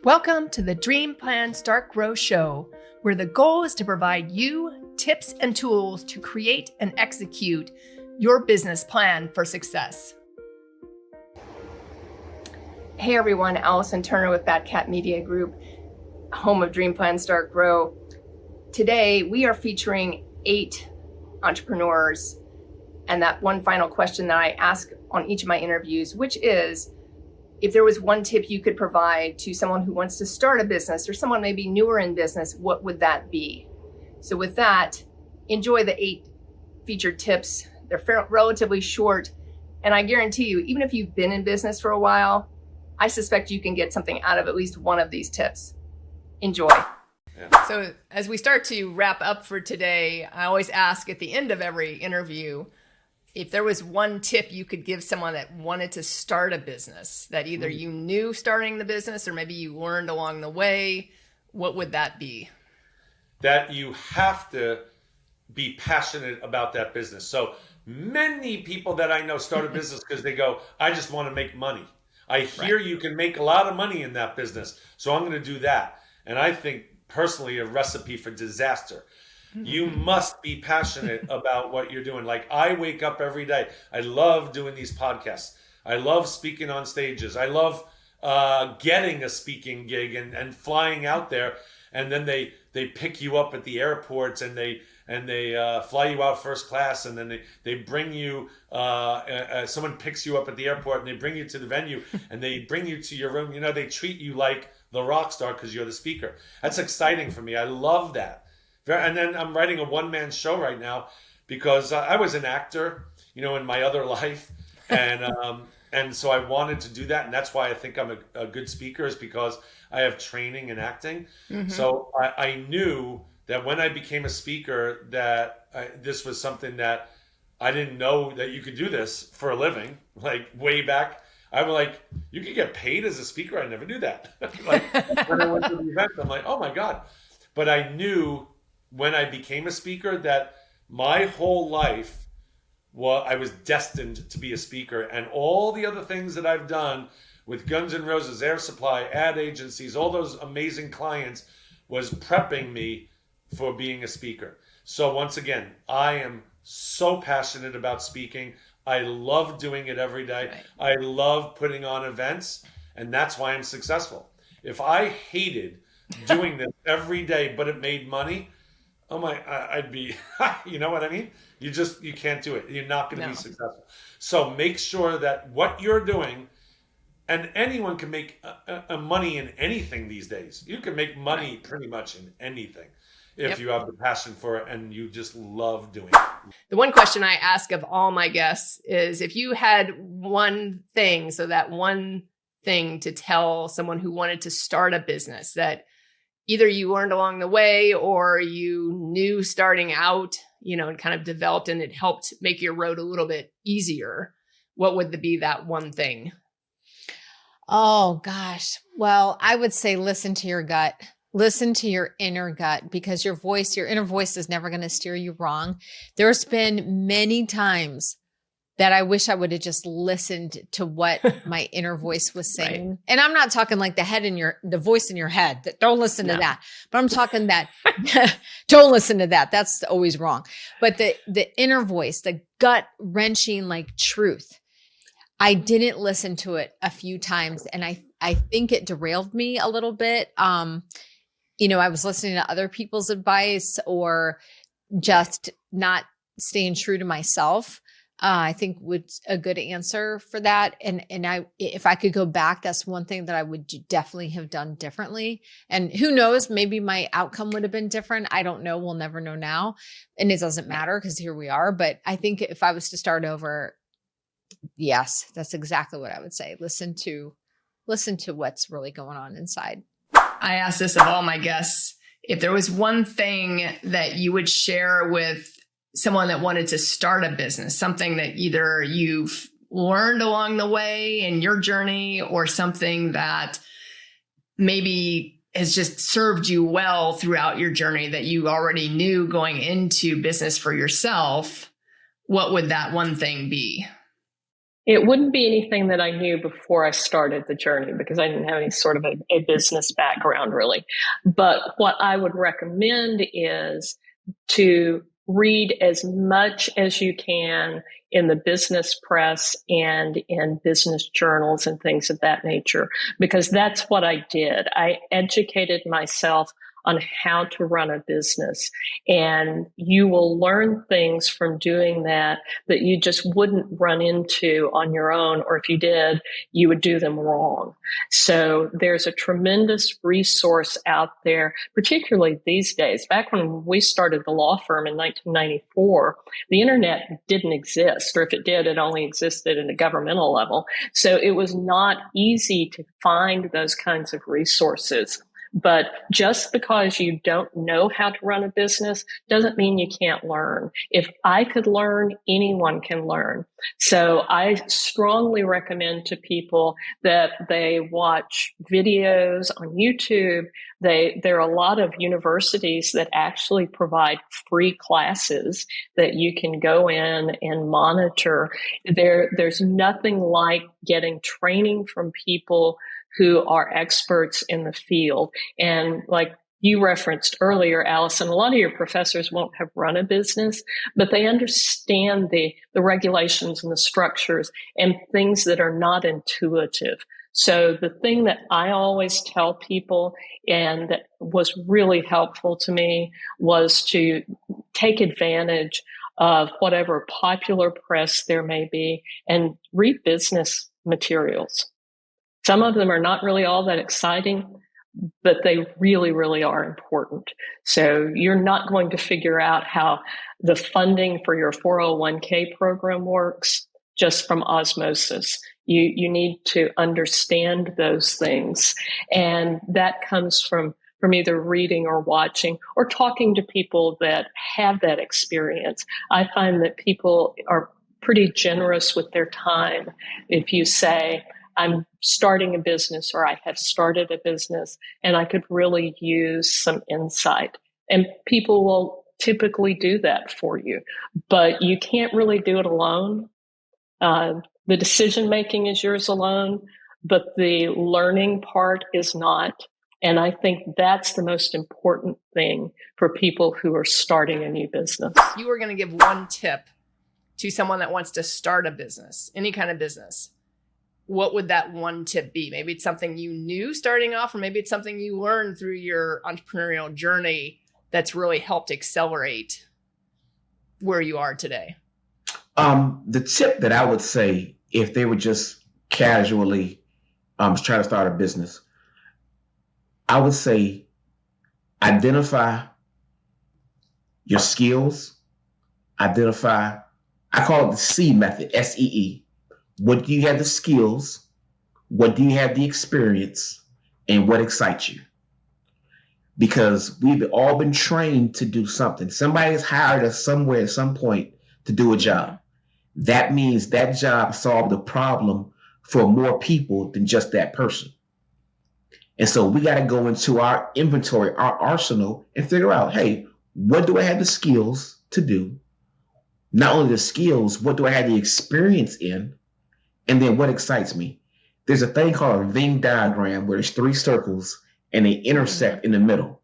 Welcome to the Dream Plan Start Grow Show, where the goal is to provide you tips and tools to create and execute your business plan for success. Hey everyone, Allison Turner with BatCat Media Group, home of Dream Plan Start Grow. Today we are featuring 8 entrepreneurs, and that one final question that I ask on each of my interviews, which is, if there was one tip you could provide to someone who wants to start a business or someone maybe newer in business, what would that be? So with that, enjoy the 8 featured tips. They're relatively short, and I guarantee you, even if you've been in business for a while, I suspect you can get something out of at least one of these tips. Enjoy. So as we start to wrap up for today, I always ask at the end of every interview, if there was one tip you could give someone that wanted to start a business that either you knew starting the business or maybe you learned along the way, what would that be? That you have to be passionate about that business. So many people that I know start a business because they go, I just want to make money. I hear you can make a lot of money in that business, so I'm going to do that. And I think personally a recipe for disaster. You must be passionate about what you're doing. Like, I wake up every day. I love doing these podcasts. I love speaking on stages. I love getting a speaking gig and flying out there. And then they pick you up at the airports and they fly you out first class. And then they bring you, someone picks you up at the airport and they bring you to the venue and they bring you to your room. You know, they treat you like the rock star because you're the speaker. That's exciting for me. I love that. And then I'm writing a one-man show right now because I was an actor, you know, in my other life. And so I wanted to do that. And that's why I think I'm a good speaker, is because I have training in acting. So I knew that when I became a speaker that this was something that I didn't know that you could do this for a living. Like, way back, I was like, you could get paid as a speaker. I never knew that. Like, when I went to the event, I'm like, oh my God. But I knew when I became a speaker that my whole life, I was destined to be a speaker. And all the other things that I've done with Guns N' Roses, Air Supply, ad agencies, all those amazing clients, was prepping me for being a speaker. So once again, I am so passionate about speaking. I love doing it every day. I love putting on events, and that's why I'm successful. If I hated doing this every day, but it made money, I'd be, you know what I mean? You can't do it. You're not going to be successful. So make sure that what you're doing, and anyone can make money in anything these days. You can make money pretty much in anything if you have the passion for it and you just love doing it. The one question I ask of all my guests is, if you had one thing, so that one thing to tell someone who wanted to start a business that either you learned along the way or you knew starting out, you know, and kind of developed and it helped make your road a little bit easier, what would be that one thing? Oh gosh. Well, I would say listen to your gut. Listen to your inner gut, because your inner voice is never going to steer you wrong. There's been many times that I wish I would have just listened to what my inner voice was saying. Right. And I'm not talking like the voice in your head, that don't listen to that, but I'm talking that don't listen to that. That's always wrong. But the inner voice, the gut wrenching, like, truth, I didn't listen to it a few times. And I think it derailed me a little bit. You know, I was listening to other people's advice or just not staying true to myself. I think would a good answer for that. And if I could go back, that's one thing that I would definitely have done differently. And who knows, maybe my outcome would have been different. I don't know. We'll never know now. And it doesn't matter because here we are. But I think if I was to start over, yes, that's exactly what I would say. Listen to what's really going on inside. I ask this of all my guests. If there was one thing that you would share with someone that wanted to start a business, something that either you've learned along the way in your journey or something that maybe has just served you well throughout your journey that you already knew going into business for yourself, what would that one thing be? It wouldn't be anything that I knew before I started the journey because I didn't have any sort of a business background really. But what I would recommend is to read as much as you can in the business press and in business journals and things of that nature, because that's what I did. I educated myself on how to run a business. And you will learn things from doing that that you just wouldn't run into on your own, or if you did, you would do them wrong. So there's a tremendous resource out there, particularly these days. Back when we started the law firm in 1994, the internet didn't exist, or if it did, it only existed at a governmental level. So it was not easy to find those kinds of resources. But just because you don't know how to run a business doesn't mean you can't learn. If I could learn, anyone can learn. So I strongly recommend to people that they watch videos on YouTube. There are a lot of universities that actually provide free classes that you can go in and monitor. There's nothing like getting training from people who are experts in the field. And like you referenced earlier, Allison, a lot of your professors won't have run a business, but they understand the regulations and the structures and things that are not intuitive. So the thing that I always tell people, and that was really helpful to me, was to take advantage of whatever popular press there may be and read business materials. Some of them are not really all that exciting, but they really, really are important. So you're not going to figure out how the funding for your 401k program works just from osmosis. You need to understand those things. And that comes from either reading or watching or talking to people that have that experience. I find that people are pretty generous with their time. If you say, I'm starting a business, or I have started a business and I could really use some insight. And people will typically do that for you, but you can't really do it alone. The decision making is yours alone, but the learning part is not. And I think that's the most important thing for people who are starting a new business. You were going to give one tip to someone that wants to start a business, any kind of business. What would that one tip be? Maybe it's something you knew starting off, or maybe it's something you learned through your entrepreneurial journey that's really helped accelerate where you are today. The tip that I would say, if they would just casually try to start a business, I would say identify your skills, I call it the C method, SEE. What do you have the skills? What do you have the experience? And what excites you? Because we've all been trained to do something. Somebody has hired us somewhere at some point to do a job. That means that job solved a problem for more people than just that person. And so we got to go into our inventory, our arsenal, and figure out, hey, what do I have the skills to do? Not only the skills, what do I have the experience in? And then what excites me? There's a thing called a Venn diagram where there's 3 circles and they intersect in the middle.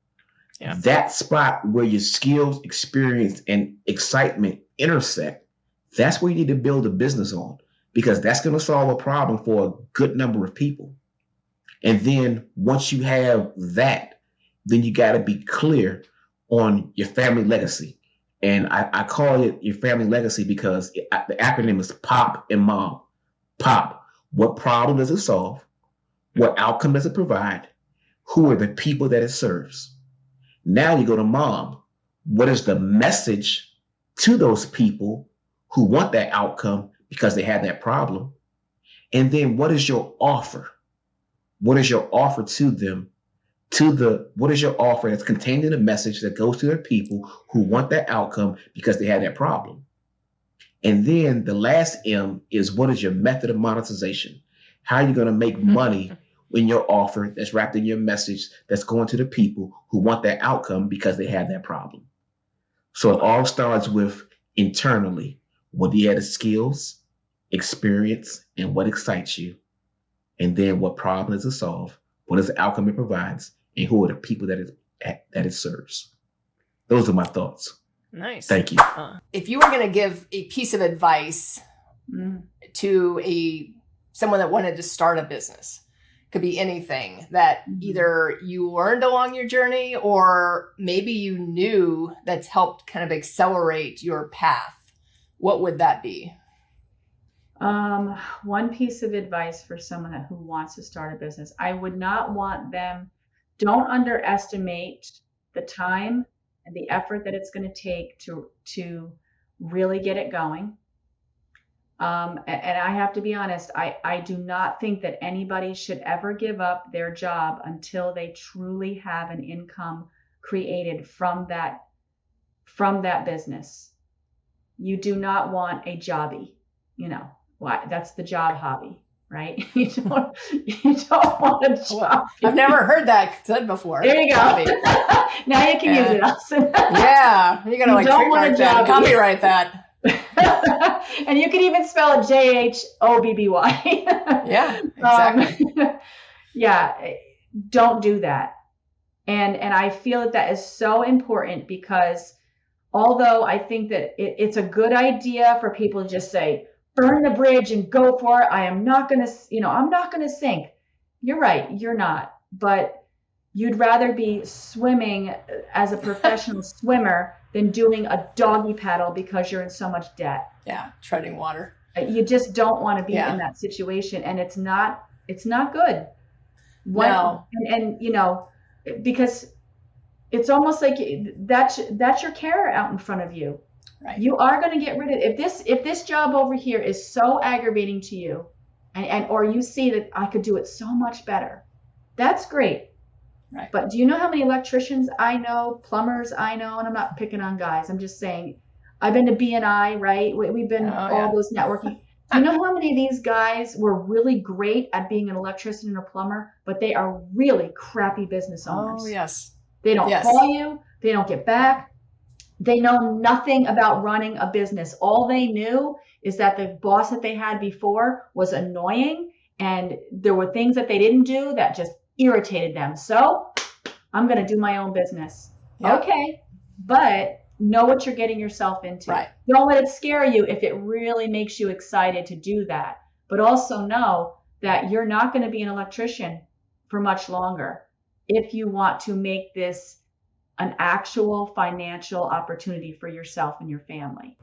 Yeah. That spot where your skills, experience, and excitement intersect, that's where you need to build a business on, because that's going to solve a problem for a good number of people. And then once you have that, then you got to be clear on your family legacy. And I call it your family legacy because the acronym is POP and MOM. POP, what problem does it solve? What outcome does it provide? Who are the people that it serves? Now you go to MOM. What is the message to those people who want that outcome because they have that problem? And then what is your offer? What is your offer to them? What is your offer that's contained in a message that goes to their people who want that outcome because they had that problem? And then the last M is, what is your method of monetization? How are you going to make money in your offer that's wrapped in your message that's going to the people who want that outcome because they have that problem? So it all starts with internally. What do you have the skills? experience, and what excites you, and then what problem is it solve, what is the outcome it provides, and who are the people that it serves. Those are my thoughts. Nice. Thank you. If you were going to give a piece of advice to someone that wanted to start a business, could be anything that either you learned along your journey or maybe you knew that's helped kind of accelerate your path, what would that be? One piece of advice for someone who wants to start a business, I would not want them, don't underestimate the time and the effort that it's going to take to really get it going. And I have to be honest, I do not think that anybody should ever give up their job until they truly have an income created from that business. You do not want a jobby, why? That's the job hobby, right? You don't want a job. I've never heard that said before. There you go. Now you can use it, Allison. Yeah, you're gonna trademark that, and copyright that. And you can even spell it JHOBBY. Yeah, exactly. Yeah, don't do that. And I feel that is so important because although I think that it's a good idea for people to just say, burn the bridge and go for it. I'm not going to sink. You're right. You're not. But you'd rather be swimming as a professional swimmer than doing a doggy paddle because you're in so much debt. Yeah. Treading water. You just don't want to be in that situation. And it's not good. No. And because it's almost like that's your carrot out in front of you. Right. You are going to get rid of if this job over here is so aggravating to you, and or you see that I could do it so much better. That's great. Right. But do you know how many electricians I know, plumbers I know, and I'm not picking on guys. I'm just saying, I've been to BNI, right? We've been those networking. Do you know how many of these guys were really great at being an electrician and a plumber, but they are really crappy business owners? Oh, yes. They don't call you. They don't get back. They know nothing about running a business. All they knew is that the boss that they had before was annoying and there were things that they didn't do that just irritated them. So I'm going to do my own business. Yep. Okay. But know what you're getting yourself into. Right. Don't let it scare you if it really makes you excited to do that. But also know that you're not going to be an electrician for much longer if you want to make this an actual financial opportunity for yourself and your family.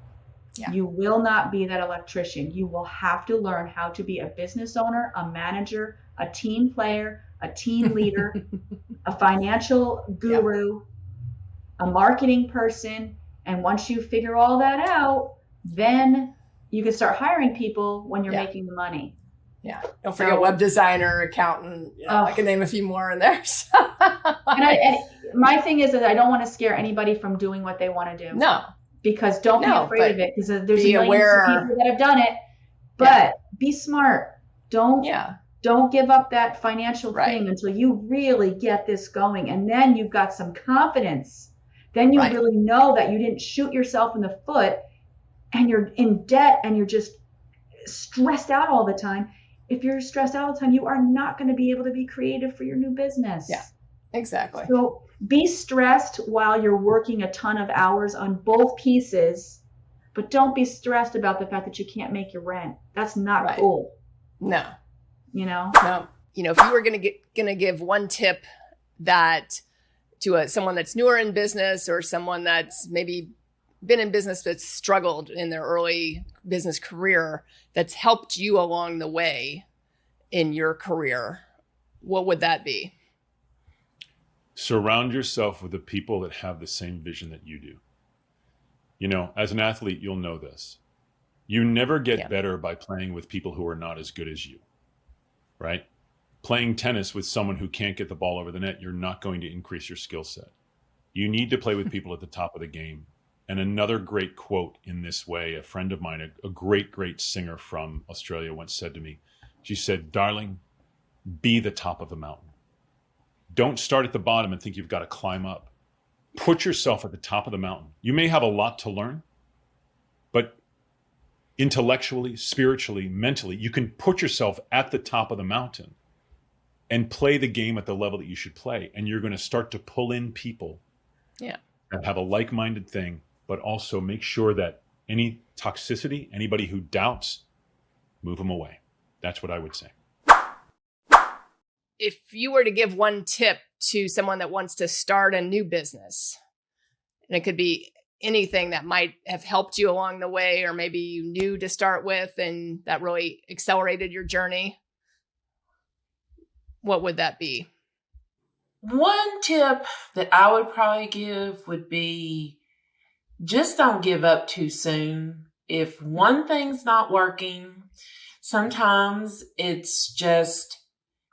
Yeah. You will not be that electrician. You will have to learn how to be a business owner, a manager, a team player, a team leader, a financial guru, a marketing person. And once you figure all that out, then you can start hiring people when you're making the money. Yeah. Don't forget web designer, accountant. I can name a few more in there. and my thing is that I don't want to scare anybody from doing what they want to do. No. Because don't be afraid of it, because there's millions of people that have done it. But be smart. Don't give up that financial thing until you really get this going. And then you've got some confidence. Then you really know that you didn't shoot yourself in the foot and you're in debt and you're just stressed out all the time. If you're stressed out all the time, you are not going to be able to be creative for your new business. Yeah, exactly. So be stressed while you're working a ton of hours on both pieces, but don't be stressed about the fact that you can't make your rent. That's not cool. No. No. If you were going to give one tip that to someone that's newer in business or someone that's maybe been in business that's struggled in their early business career that's helped you along the way in your career, what would that be? Surround yourself with the people that have the same vision that you do. As an athlete, you'll know this. You never get better by playing with people who are not as good as you, right? Playing tennis with someone who can't get the ball over the net, you're not going to increase your skill set. You need to play with people at the top of the game. And another great quote in this way, a friend of mine, a great, great singer from Australia once said to me, she said, "Darling, be the top of the mountain. Don't start at the bottom and think you've got to climb up. Put yourself at the top of the mountain. You may have a lot to learn, but intellectually, spiritually, mentally, you can put yourself at the top of the mountain and play the game at the level that you should play. And you're going to start to pull in people that have a like-minded thing, but also make sure that any toxicity, anybody who doubts, move them away. That's what I would say. If you were to give one tip to someone that wants to start a new business, and it could be anything that might have helped you along the way, or maybe you knew to start with and that really accelerated your journey, what would that be? One tip that I would probably give would be just don't give up too soon. If one thing's not working, sometimes it's just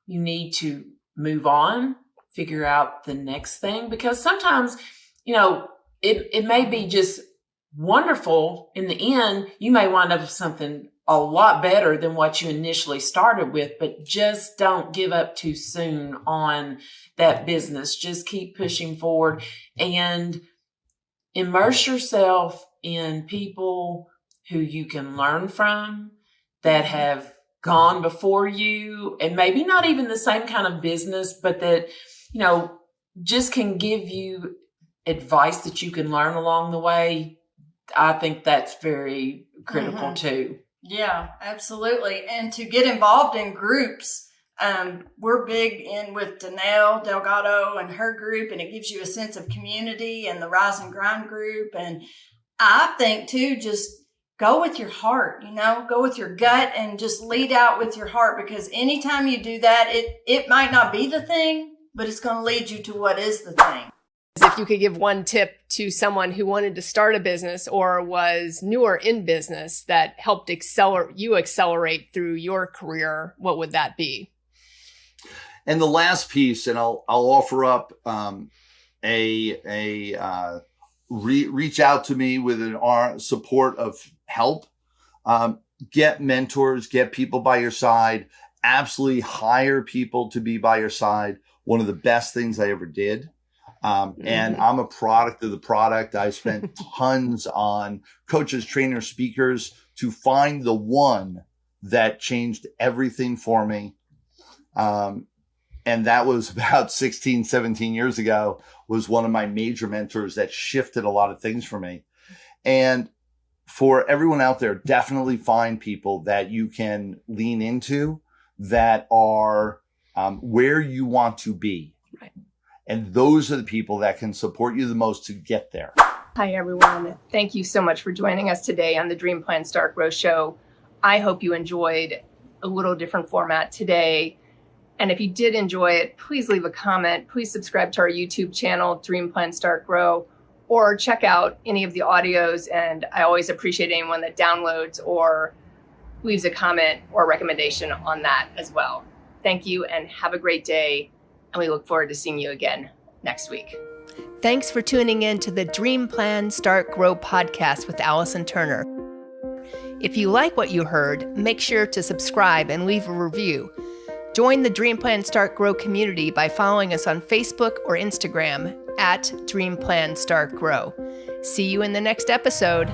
you need to move on, figure out the next thing, because sometimes, it may be just wonderful. In the end, you may wind up with something a lot better than what you initially started with, but just don't give up too soon on that business. Just keep pushing forward and immerse yourself in people who you can learn from that have gone before you, and maybe not even the same kind of business, but that, just can give you advice that you can learn along the way. I think that's very critical too. Yeah, absolutely. And to get involved in groups, we're big in with Danelle Delgado and her group, and it gives you a sense of community, and the Rise and Grind group. And I think too, just go with your heart, go with your gut and just lead out with your heart, because anytime you do that, it might not be the thing, but it's going to lead you to what is the thing. If you could give one tip to someone who wanted to start a business or was newer in business that helped accelerate through your career, what would that be? And the last piece, and I'll offer up reach out to me with an support of help. Get mentors, get people by your side. Absolutely hire people to be by your side. One of the best things I ever did. And I'm a product of the product. I spent tons on coaches, trainers, speakers to find the one that changed everything for me. And that was about 16, 17 years ago, was one of my major mentors that shifted a lot of things for me. And for everyone out there, definitely find people that you can lean into that are where you want to be. Right. And those are the people that can support you the most to get there. Hi, everyone. Thank you so much for joining us today on the Dream Plan Start Grow Show. I hope you enjoyed a little different format today. And if you did enjoy it, please leave a comment. Please subscribe to our YouTube channel, Dream Plan Start Grow, or check out any of the audios. And I always appreciate anyone that downloads or leaves a comment or recommendation on that as well. Thank you and have a great day. And we look forward to seeing you again next week. Thanks for tuning in to the Dream Plan Start Grow podcast with Allison Turner. If you like what you heard, make sure to subscribe and leave a review. Join the Dream Plan Start Grow community by following us on Facebook or Instagram at Dream Plan Start Grow. See you in the next episode.